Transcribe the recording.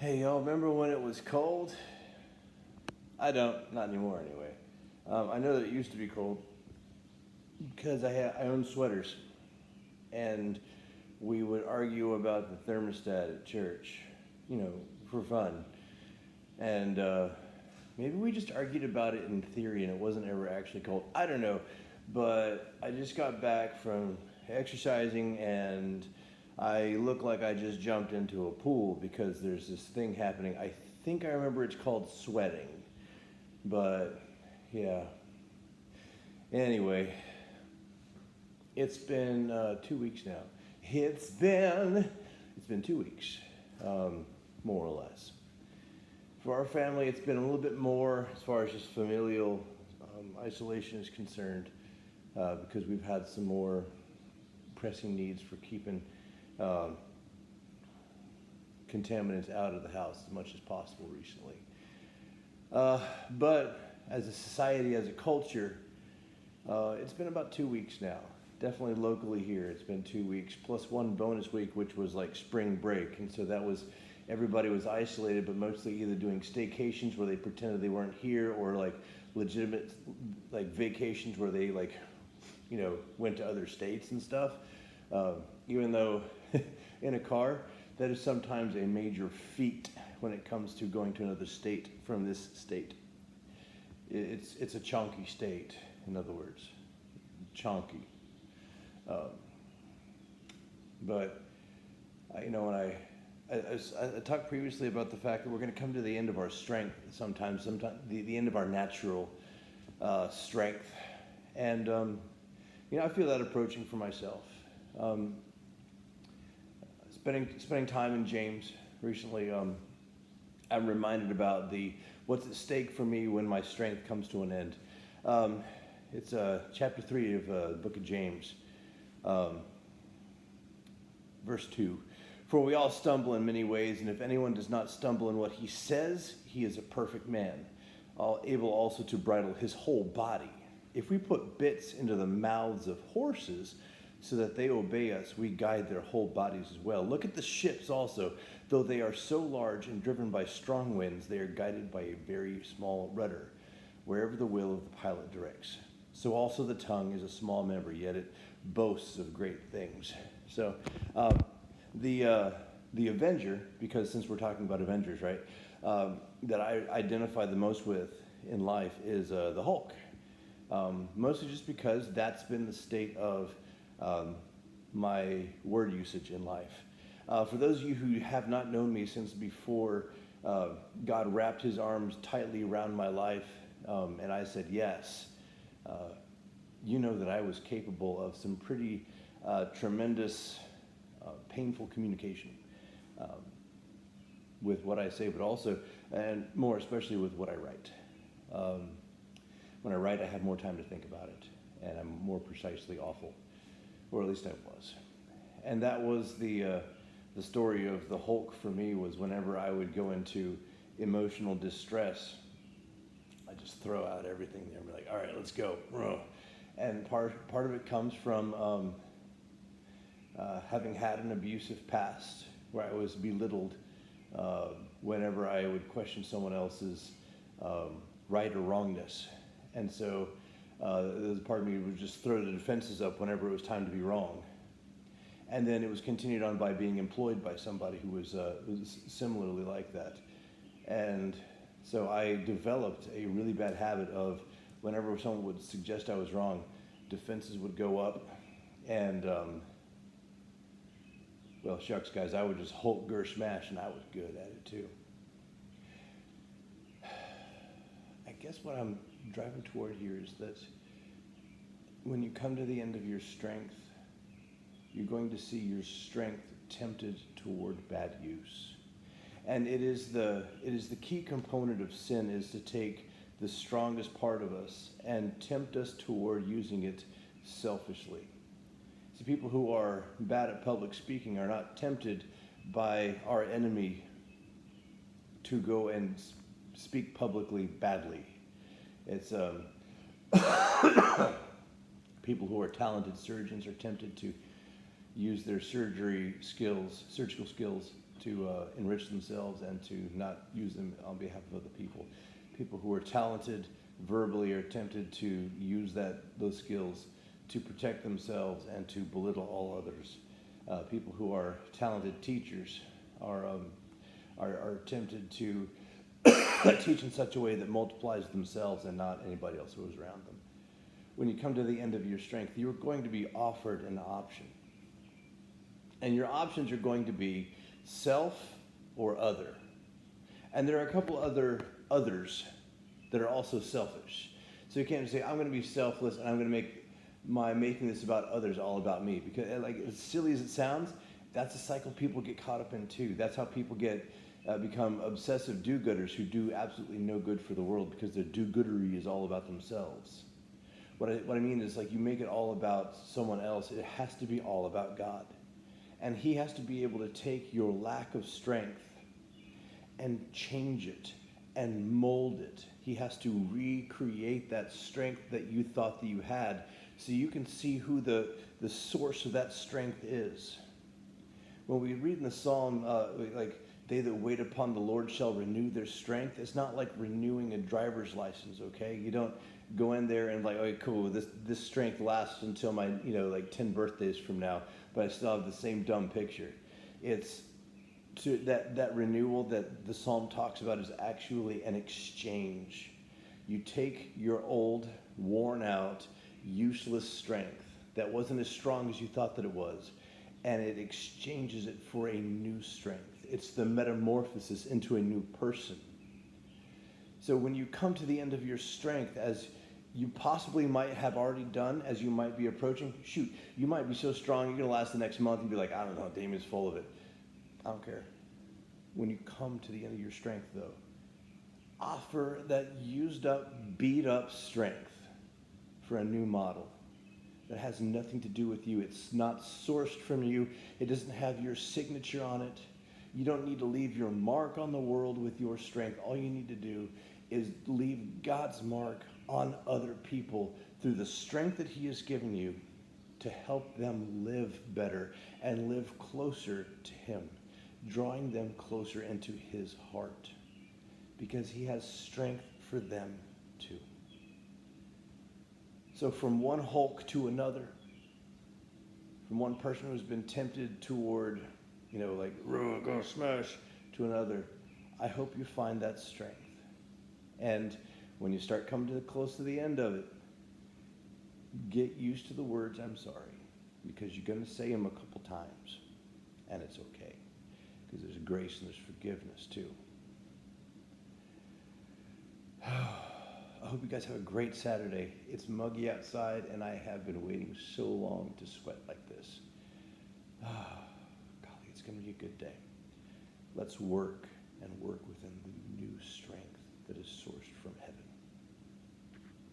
Hey, y'all remember when it was cold? I don't, not anymore anyway. I know that it used to be cold because I own sweaters, and we would argue about the thermostat at church, you know, for fun. And maybe we just argued about it in theory and it wasn't ever actually cold. I don't know. But I just got back from exercising and I look like I just jumped into a pool because there's this thing happening. I think I remember it's called sweating. But yeah. Anyway, it's been 2 weeks now. It's been 2 weeks, more or less. For our family, it's been a little bit more as far as just familial isolation is concerned, because we've had some more pressing needs for keeping um, contaminants out of the house as much as possible recently. But as a society, as a culture, it's been about 2 weeks now. Definitely locally here, it's been 2 weeks plus one bonus week, which was like spring break, and so that was everybody was isolated, but mostly either doing staycations where they pretended they weren't here, or like legitimate like vacations where they like went to other states and stuff. Even though in a car, that is sometimes a major feat when it comes to going to another state from this state. It's a chonky state, in other words, chonky. Um, but when I talked previously about the fact that we're going to come to the end of our strength sometimes the end of our natural strength. And I feel that approaching for myself. Um, spending time in James recently, I'm reminded about the what's at stake for me when my strength comes to an end. It's chapter 3 of the book of James, um, verse 2. For we all stumble in many ways, and if anyone does not stumble in what he says, he is a perfect man, able also to bridle his whole body. If we put bits into the mouths of horses so that they obey us, we guide their whole bodies as well. Look at the ships also. Though they are so large and driven by strong winds, they are guided by a very small rudder, wherever the will of the pilot directs. So also the tongue is a small member, yet it boasts of great things. So the Avenger, because since we're talking about Avengers, right, that I identify the most with in life is the Hulk. Mostly just because that's been the state of my word usage in life. For those of you who have not known me since before God wrapped his arms tightly around my life, and I said yes, you know that I was capable of some pretty tremendous, painful communication with what I say, but also, and more especially with what I write. When I write, I have more time to think about it, and I'm more precisely awful, or at least I was. And that was the story of the Hulk for me. Was whenever I would go into emotional distress, I just throw out everything there and be like, all right, let's go. And part of it comes from having had an abusive past where I was belittled whenever I would question someone else's right or wrongness. And so there's a part of me would just throw the defenses up whenever it was time to be wrong. And then it was continued on by being employed by somebody who was similarly like that. And so I developed a really bad habit of whenever someone would suggest I was wrong, defenses would go up. And, well, shucks, guys, I would just Hulk Ger smash, and I was good at it too. I guess what I'm driving toward here is that when you come to the end of your strength, you're going to see your strength tempted toward bad use. And it is the key component of sin is to take the strongest part of us and tempt us toward using it selfishly. See, people who are bad at public speaking are not tempted by our enemy to go and speak publicly badly. It's people who are talented surgeons are tempted to use their surgical skills enrich themselves and to not use them on behalf of other people. People who are talented verbally are tempted to use those skills to protect themselves and to belittle all others. People who are talented teachers are tempted to teach in such a way that multiplies themselves and not anybody else who is around them. When you come to the end of your strength, you're going to be offered an option. And your options are going to be self or other. And there are a couple others that are also selfish. So you can't just say, I'm going to be selfless and I'm going to make my making this about others all about me. Because like as silly as it sounds, that's a cycle people get caught up in too. That's how people become obsessive do-gooders who do absolutely no good for the world because their do-goodery is all about themselves. What I mean is like you make it all about someone else. It has to be all about God. And he has to be able to take your lack of strength and change it and mold it. He has to recreate that strength that you thought that you had so you can see who the source of that strength is. When we read in the Psalm, like, they that wait upon the Lord shall renew their strength, it's not like renewing a driver's license, okay? You don't go in there and like, okay, cool, this strength lasts until my, like 10 birthdays from now, but I still have the same dumb picture. It's that renewal that the Psalm talks about is actually an exchange. You take your old, worn out, useless strength that wasn't as strong as you thought that it was, and it exchanges it for a new strength. It's the metamorphosis into a new person. So when you come to the end of your strength, as you possibly might have already done, as you might be approaching, shoot, you might be so strong you're going to last the next month and be like, I don't know, Damien's full of it. I don't care. When you come to the end of your strength, though, offer that used up, beat up strength for a new model that has nothing to do with you. It's not sourced from you. It doesn't have your signature on it. You don't need to leave your mark on the world with your strength. All you need to do is leave God's mark on other people through the strength that he has given you to help them live better and live closer to him, drawing them closer into his heart, because he has strength for them too. So from one Hulk to another, from one person who's been tempted toward, like, go smash, to another, I hope you find that strength. And when you start coming close to the end of it, get used to the words, I'm sorry, because you're going to say them a couple times, and it's okay, because there's grace and there's forgiveness too. I hope you guys have a great Saturday. It's muggy outside, and I have been waiting so long to sweat like this. Golly, it's going to be a good day. Let's work and work within the new strength that is sourced from heaven.